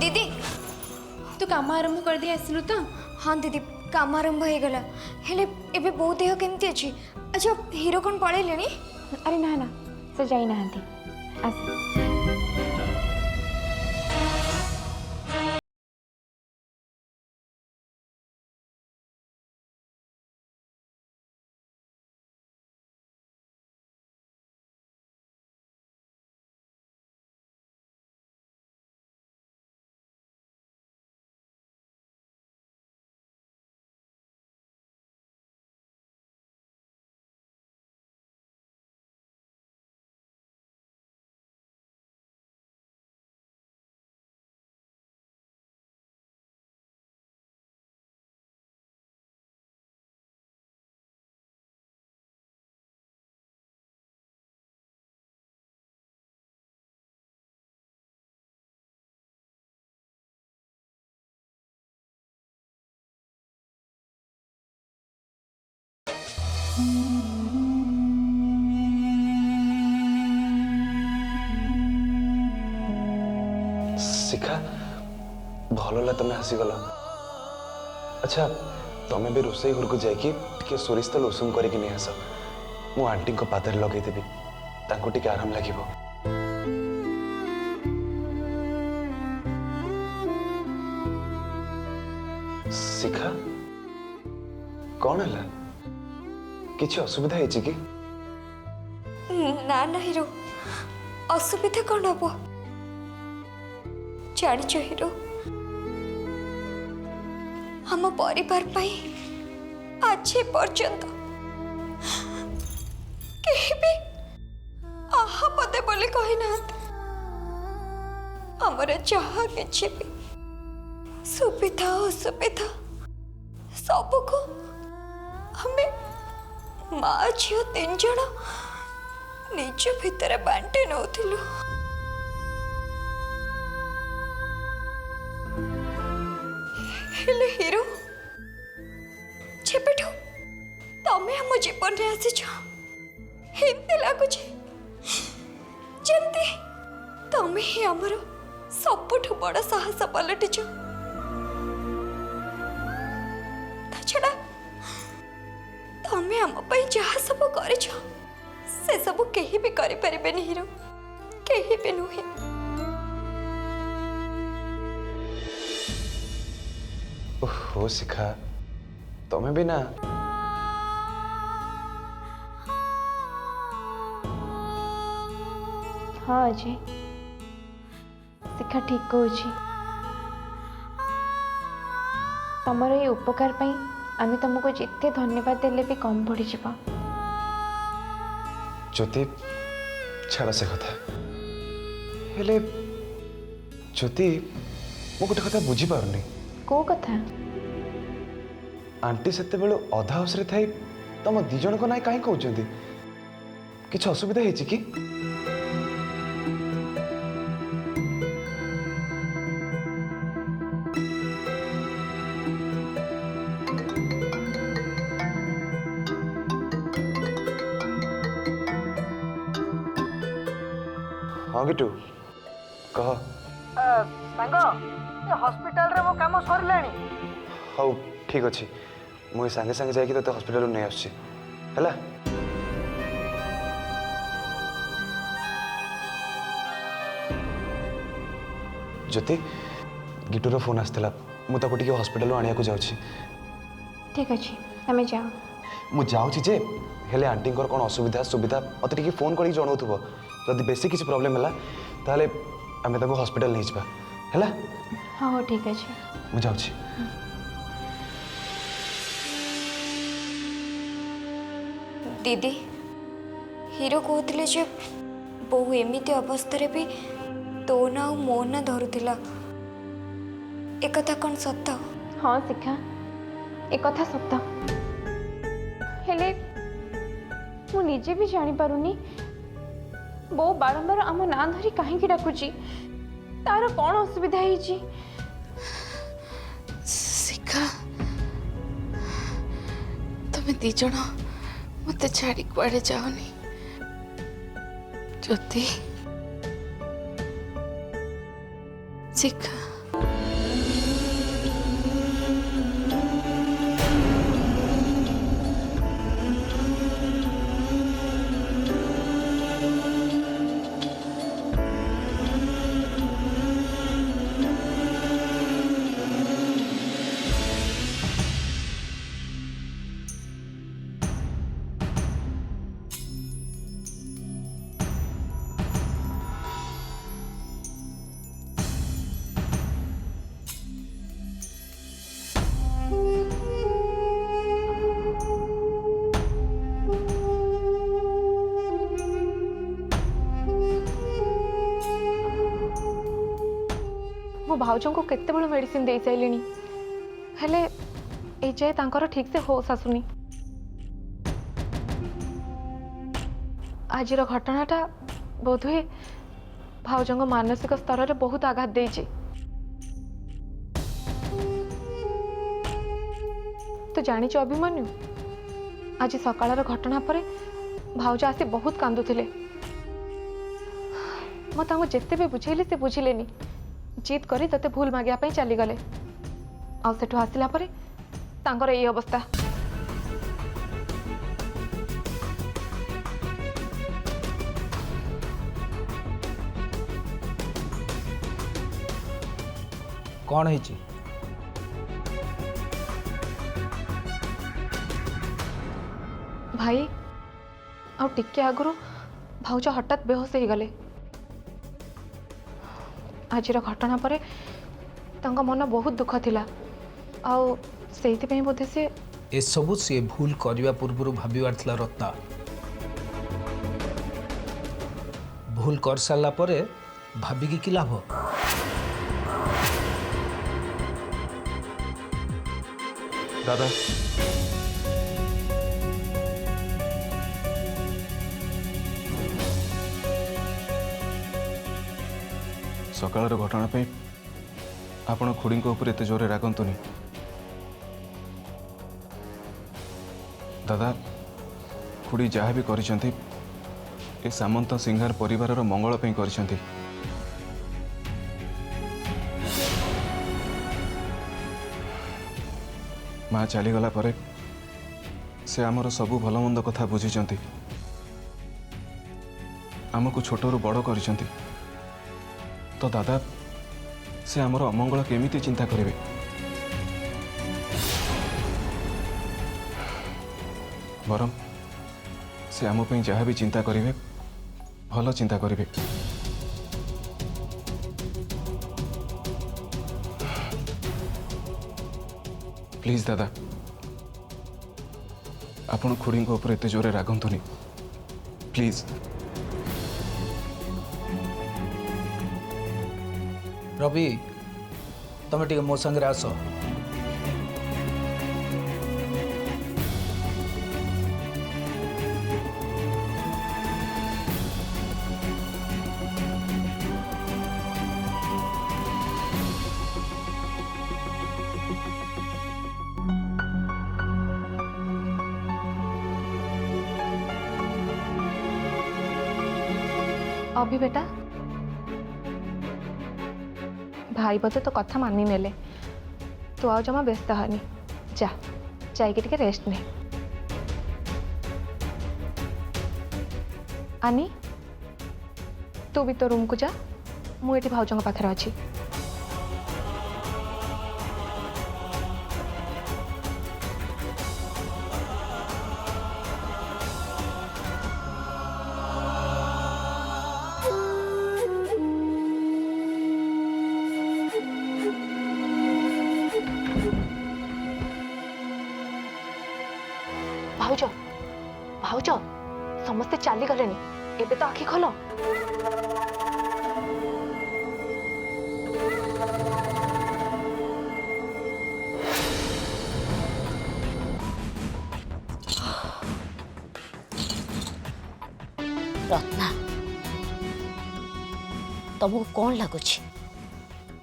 दीदी तू काम आरंभ कर दी आसलु तो? हाँ दीदी काम आरंभ हो गला हेले एबे बो देह केमती अछि? अच्छा हीरो कौन पळेलेनी? अरे ना ना से जाई नाहंती आस शिखा भल है तुम आसीगल। अच्छा तुम्हें भी रोसई घर को जाकि सोरिष तेल उषुम करके नहीं आस मु आंटी पादर लगेदेवी टे आराम लगे। शिखा कौन है किसी असुविधा है कि? ना ना हीरो असुविधा कौन हम जानिच हीरो हम परिवार पाई आज पर्यंत कहीं भी आहा पदे बोले कही ना हमर जहा किछि भी सुविधा असुविधा सबको हमें माँ झील 3 जन निज भितर बांटे नौथिलु। हेले हीरो जेबेठू तमे हम जीवन रे आसीछ हेमती लागुछ जंती तमे ही हमर सबुठु बड़ साहस पलटिछ। छड़ा तमे हम पई जहा सब करिछ से सब केही भी करि परिबेनी हीरो केही भी नुहे। ओहो शिखा तुम्हें भी ना हाँ अजय शिखा ठीक कहूँ तमर ये उपकार पाई आमे तुमको जिते धन्यवाद देले भी कम पड़ जा। ज्योति छाड़ से कथा हेले ज्योति मु गोटे कथा बुझी पारुनी। को कथा? आंटी से अधा हाउस रे थाई तुम दी जन को ना कहीं कहते किसी असुविधा है कि? हाँ गिटू कह सांग हॉस्पिटल रे मो काम सरलानी। हाँ ठीक अच्छे मुझे सांगे सांगे जाकि तो हॉस्पिटल नहीं आसुची हैला। ज्योति गिटूर फोन आसला मुझे हॉस्पिटल आने को जाऊँ। ठीक अच्छे आमे जाओ। मु जाऊँगी जे हेले आंटी कौन असुविधा सुविधा मत टे फोन कर जनाऊब जदि बेसी किसी प्रॉब्लम है ताले आमे ताको हॉस्पिटल नहीं जा हैला। हाँ हाँ ठीक अच्छे मु जाऊँगी। दीदी हीरो कहते जे बहु एमती अवस्था भी तो ना मो ना धरुला एक कौन सत? हाँ शिखा एक कथा सत हेले मु निजे भी जानी पारुनी बो बारंबार आम ना धरी कहीं डाकुची तार कौन असुविधा है? शिखा तुम्हें दी जन मत छाड़ी कुआड़े जाओनी। ज्योति शिखा भाउजों को केते बड़ मेडिसिन दे साइलिनी हेले ए जाए तांकर ठीक से होश आसुनी। आजिर घटनाटा बोधहुए भाउजों मानसिक स्तर में बहुत आघात देइछि। तो जानी अभिमन्यु आज सकाळर घटना पर भाउज आसी बहुत कांदुथिले। मो तांको जेते भी बुझेली से बुझिलेनी जीत करी तते भूल मागिया पई चली गले। आ सेठु आसिला परे तांकर एई अवस्था। कौन है भाई आ टिके आगुरु भाउज हठात बेहोश हो गले। आजिर घटना पर तांका मन बहुत दुख थिला आउ सेइति पई बोधे से ए सबु से भूल करने पूर्व भावार था रत्ना। भूल कर सारा पर भाविकी कि लाभ। दादा सकाळर घटना पे आपण खुड़ी ऊपर एत जोरे रागंतुनी। दादा खुड़ी जहाँ भी करिसेंती ए सामंत सिंघार परिवार मंगल पे करिसेंती। माँ चलीगला परे से आमर सबू भल मंद कथा बुझी आमको छोटरू बड़ करिसेंती। तो दादा से आमर अमंगल केमिति चिंता करेंगे। बरम से आम जहाँ भी चिंता करेंगे भल चिंता करेंगे। प्लीज दादा आपण खुड़ी ऊपर एत जोरे रागंतुनी प्लीज। रवि तुम टे मो संगे आस। अभी बेटा भाई बोधे तो कथा मानि नेले तू आ जमा व्यस्त हनी जा जाइके रेस्ट ने। आनी तू भी तो रूम को जा मुझे भाउजों पाखे अच्छी। भाउज भाउज समस्ते चली गले एबे तो आखि खोल। रत्ना तुमको कौन लगुच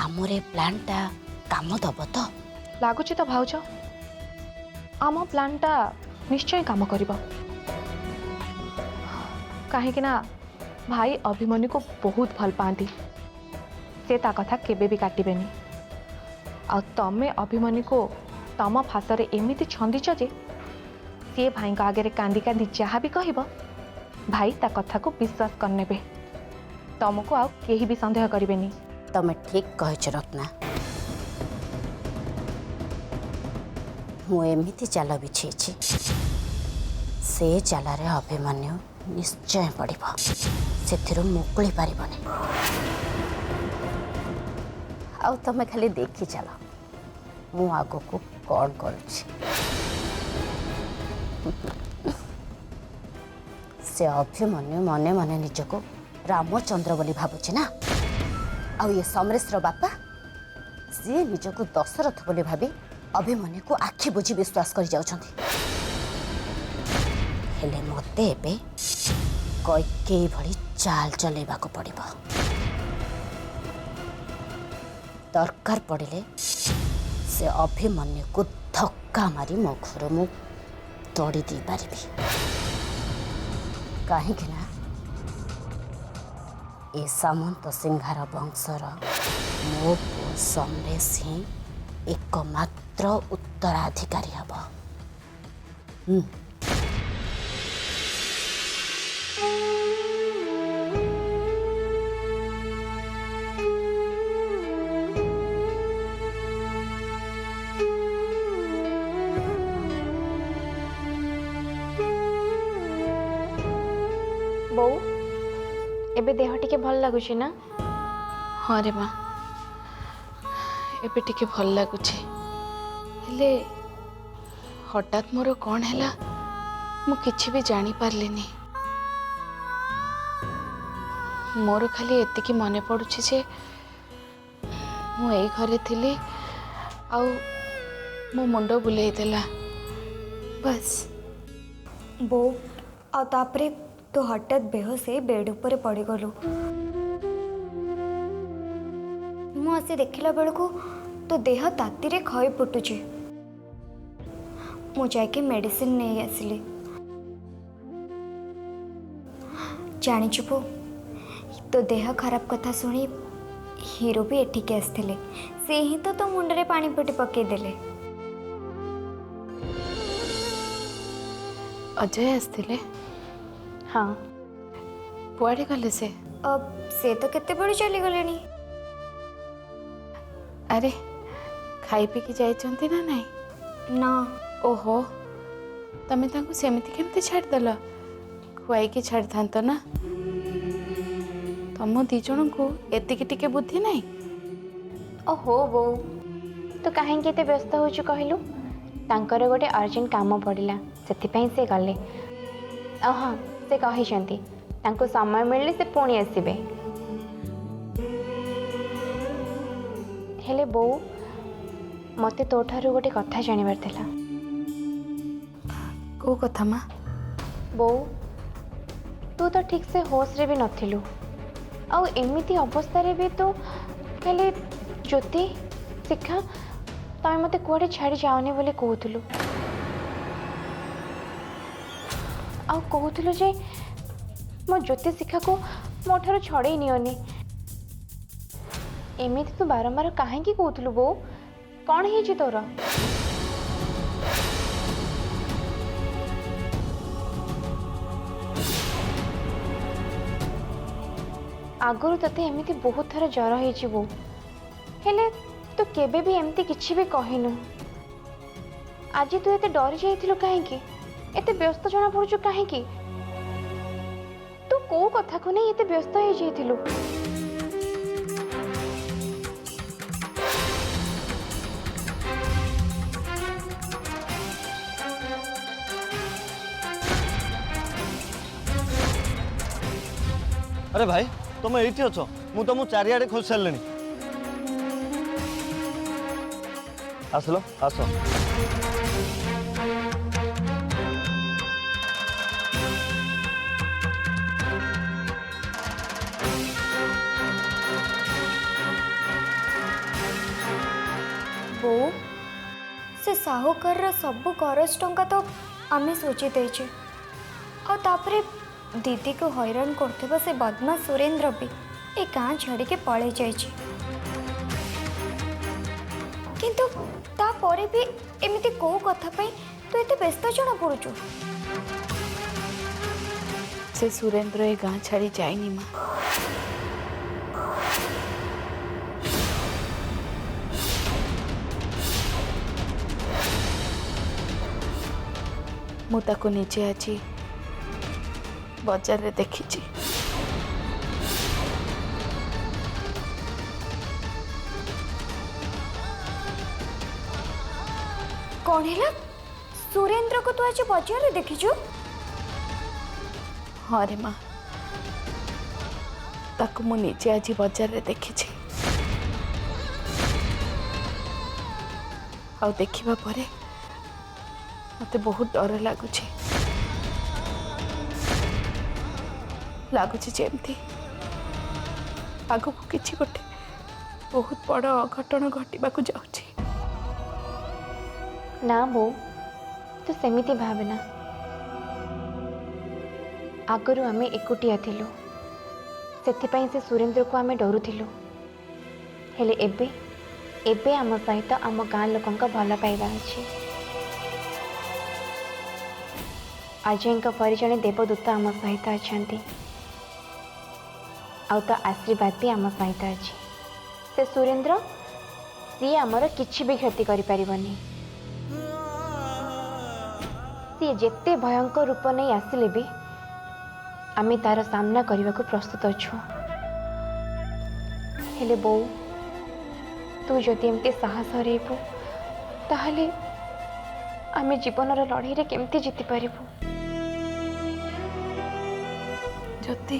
आमर प्लानटा काम दब तो लगुच तो भाउज आम प्लानटा निश्चय काम करिबो। कहीं ना भाई अभिमन्यु को बहुत भल पाती से ता कथा केबे भी काटिबेनी। आ तमे अभिमन्यु को तम फासरे एमिति छंदीच जे सी भाई आगे कांदी कांदी जहाँ भी कहब भाई ता कथा को विश्वास करने तुमको आ केही भी संदेह करेनि। तमे ठीक कहछ रत्ना मु एमिति चाल बिछे से चालारे अभिमन्यु निश्चय पड़िबो से मुकुली पारिबनी। आउ तमे खाली देखी चल मु आगो को कौन करुछि। से अभिमन्यु मने मने निजको रामचंद्र बोली भावुछि ना। आउ ये समरेश रो बापा सी निजक दशरथ बोली भाभी अभिमन्यु को आखि बुझी विश्वास कर जाउछंती। हेले मते एबे कैकेयी भली चाल चलेबा को पड़िबो। दरकार पड़िले से अभिमन्यु को धक्का मारी मो घर मु तोड़ी दी पारिबी। कहीं ए सामंत सिंहार वंशर मो पुओ समरेश ही एकमात्र उत्तराधिकारी हब। बो एबे देह टिके भल लगुछि ना? हाँ रे माँ एबे टिके भल लगुचे हेले हठात मोर कौन हैला मु किछि भी जानी पारलिनी। मोर खाली एतिकी मने पड़ुछि जे मु एई घरे थिली आउ मो मुंड बुलेई देला बस। बो आ तापरे तो हठात बेहोश हो बेड ऊपर पड़ी गलु। मु आसी देखिला बेलू तो देह ताती रे खई फुटुची। मु जाके मेडिसिन नहीं आसिली। जानिछु पो तो देह खराब कथा सुनी हीरो भी एठिके आसथिले। से ही तो मुंडरे पानी पटी पकई देले। अजय आसथिले? हाँ कुआड़े गले से? अब से तो केते बड़ी चली गलेनी। अरे खाई पी की जाइचंती ना नहीं? ना। ओहो तमे तांको सेमिति केमते छाड़ देला? खुआई की छाड़ थांतो ना। तम दी जण को एतिकी टिके बुद्धि नहीं? ओहो बो तो कहीं केते व्यस्त होछु कहलु? तांकर गोटे अर्जेंट काम पड़िला सेथिपई से गले। हाँ से कहिसंती तांको समय मिलले से पुणी आसीबे। हेले बो मते तोठारु गोटे कथा जानिबार थिला। को कथा माँ? बो तू तो ठीक से होश रे भी नथिलु आउ एमिति अवस्था रे भी तू खाली ज्योति शिखा तमे मते कुआडे छाड़ी जाओनी बोली कहूथलु। आउ कहूथलु जे मो ज्योति शिखा को मो ठारो छड़े नियोनी। एमिति तू बारंबार काहे की कहूथलु बो? कौन हेछि तोर? आगुरु तते एमिति बहुत थर जर हेछि बो हेले तू केबे भी एमिति किछि भी कहिनु। आज तू एते डरी जाइथिलु काहेकि? एते व्यस्त जणा पड़ुछु काहेकि? तू को कथा को नै एते व्यस्त हे जाइथिलु? अरे भाई तुम ये अच्छ मु तुम चारिआडे खोज सारे आसलो आस बो से साहूकार सबू करज टंका तो आमे सोची देचे और तापरे दीदी को हैरान करथिबा से बदमा सुरेंद्र भी ए गाँ छाड़ी के पळे जाइछि। किंतु ता परे भी एमिति को कथा पई तू एते व्यस्त जणा पड़ुछु? से सुरेंद्र ए गाँ छाड़ी जाइनी माँ। मु ताको निजे आछि बाजार रे देखिछि। कौन है सुरेंद्र को तू आज बाजार रे देखिछु? हाँ रे माँ ताको मु निजे आज बाजार रे देखिछि। ଆଉ ଦେଖିବା ପରେ ମୋତେ ବହୁତ ଡର ଲାଗୁଛି। ଲାଗୁଛି ଯେମିତି ଆଗକୁ କିଛି ଗୋଟେ ବହୁତ ବଡ଼ ଅଘଟଣ ଘଟିବାକୁ ଯାଉଛି। ନା ବୋଉ, ତୁ ସେମିତି ଭାବେନା। ଆଗରୁ ଆମେ ଏକୁଟିଆ ଥିଲୁ, ସେଥିପାଇଁ ସେ ସୁରେନ୍ଦ୍ରକୁ ଆମେ ଡରୁଥିଲୁ। ହେଲେ ଏବେ ଏବେ ଆମ ସହିତ ଆମ ଗାଁ ଲୋକଙ୍କ ଭଲ ପାଇବା ଅଛି। ଅଜୟଙ୍କ ପରି ଜଣେ ଦେବଦୂତ ଆମ ସହିତ ଅଛନ୍ତି, ଆଉ ତା ଆଶୀର୍ବାଦ ବି ଆମ ସହିତ ଅଛି। ସେ ସୁରେନ୍ଦ୍ର, ସିଏ ଆମର କିଛି ବି କ୍ଷତି କରିପାରିବନି। ସିଏ ଯେତେ ଭୟଙ୍କର ରୂପ ନେଇ ଆସିଲେ ବି ଆମେ ତାର ସାମ୍ନା କରିବାକୁ ପ୍ରସ୍ତୁତ ଅଛୁ। ହେଲେ ବୋଉ, ତୁ ଯଦି ଏମିତି ସାହସ ହରେଇବୁ ତାହେଲେ ଆମେ ଜୀବନର ଲଢ଼େଇରେ କେମିତି ଜିତିପାରିବୁ? ଯଦି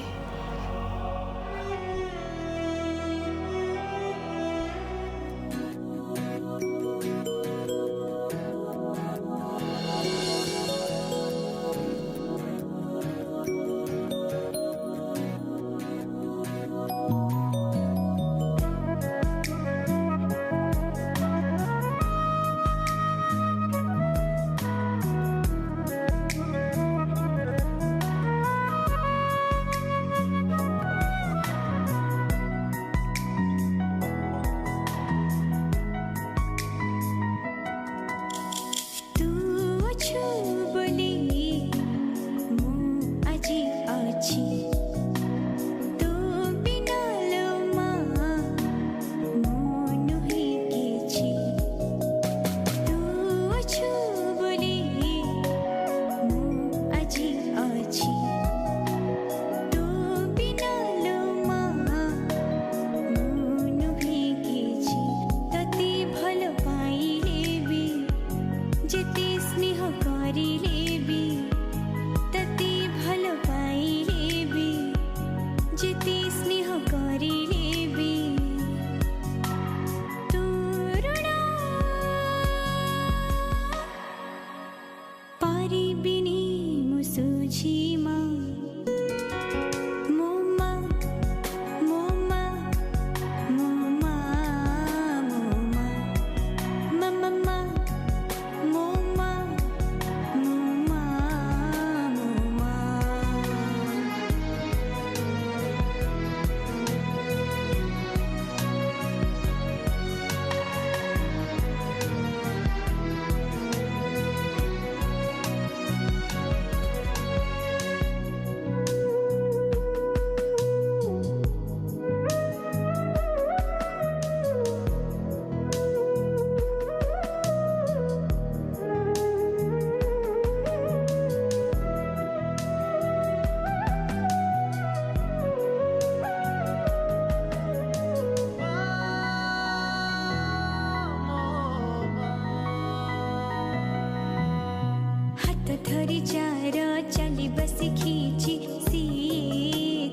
धरी चार चली बस खींची सी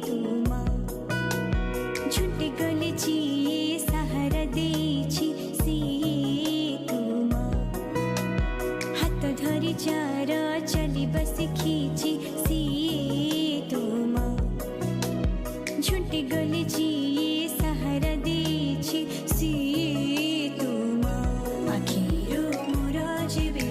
तुमा झुट गलची सहारा देची सी तुमा हाथ धरी चार चली बस खींची सी तुमा झुट गलची सहारा देची सी तुमा आखिरो मोरा जीवे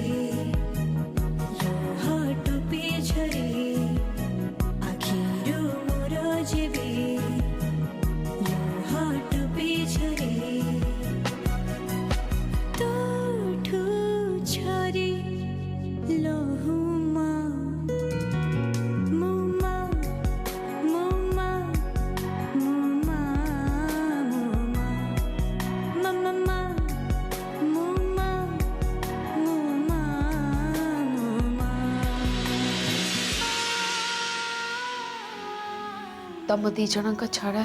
तम दी जनक छड़ा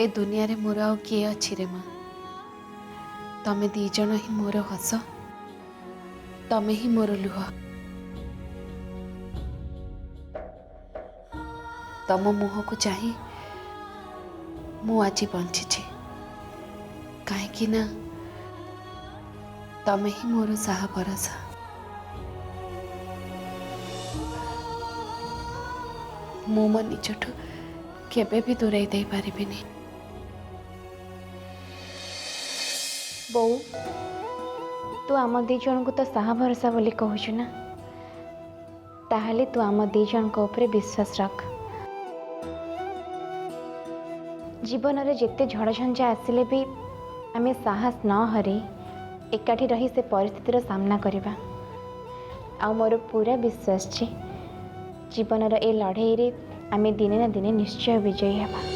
ए दुनिया रे मोर आउ किए अच्छी रे माँ। तमे दी जन ही मोर हस, तमे ही मोर लुह। तम मुह को चाही मु आज बंची कहीं ना तमे ही मोर साहा भरोसा। मु मो निजठू केबे भी दूरेई दे पारिबिनी। बो तू आम दी जन को तो साहा भरोसा बोली कहूचु ना, ताहले तू आम दी जन को ऊपर विश्वास रख। जीवन रे जिते झड़ झंझा आसिले भी आमे साहस न हरे एकाठी रही से परिस्थितिर सामना करवा। आ मोर पूरा विश्वास छे जीवन ए लड़ाई रे आमे दिने ना दिने निश्चय विजयी हेबा।